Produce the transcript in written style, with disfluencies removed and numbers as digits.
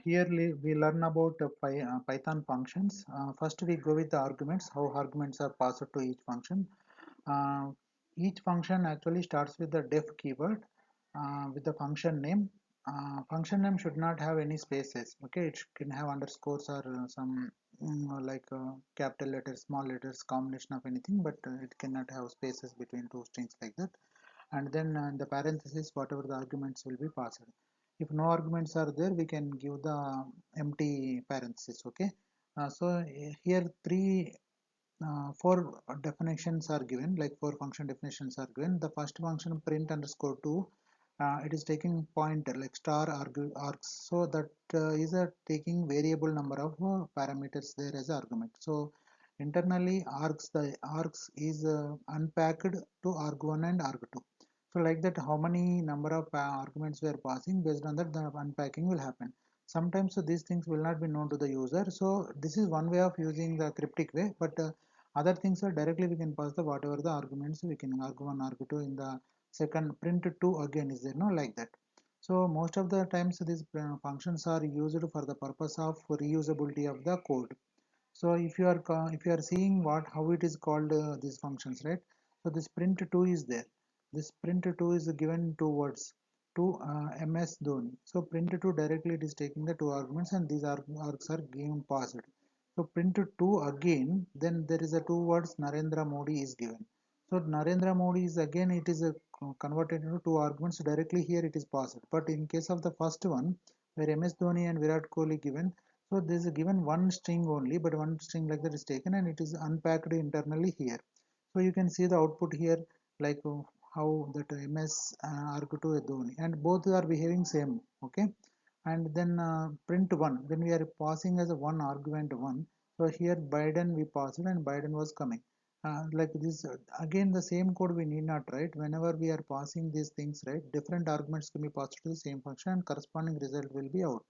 Here we learn about Python functions. First we go with the arguments, how arguments are passed to each function. Uh, each function actually starts with the def keyword with the function name. Function name should not have any spaces. Okay, it can have underscores or some capital letters, small letters, combination of anything, but it cannot have spaces between two strings like that. And then in the parenthesis, whatever the arguments will be passed. If no arguments are there, we can give the empty parenthesis. Okay, here four definitions are given, like four function definitions are given. The first function print underscore 2, it is taking pointer like star args, so that is a taking variable number of parameters there as argument. So internally the args is unpacked to arg1 and arg2. So like that, how many number of arguments we are passing, based on that the unpacking will happen. Sometimes these things will not be known to the user, so this is one way of using the cryptic way, but other things are directly we can pass the whatever the arguments we can arg1 arg2 in the second print 2 again is there, no, like that. So most of the times these functions are used for the purpose of reusability of the code. So if you are seeing what how it is called these functions, right? So this print 2 is there. This print 2 is given two words to ms Dhoni. So print 2 directly it is taking the two arguments, and these args are given passed. So print 2 again, then there is a two words Narendra Modi is given. So Narendra Modi is again, it is a converted into two arguments directly here it is passed. But in case of the first one, where MS Dhoni and Virat Kohli given, so this is given one string only, but one string like that is taken and it is unpacked internally here. So you can see the output here, like how that MS arg2 Dhoni, and both are behaving same. Okay, and then print one, when we are passing as a one argument one. So here Biden we passed and Biden was coming. Like this again the same code we need not write. Whenever we are passing these things, right, different arguments can be passed to the same function and corresponding result will be out.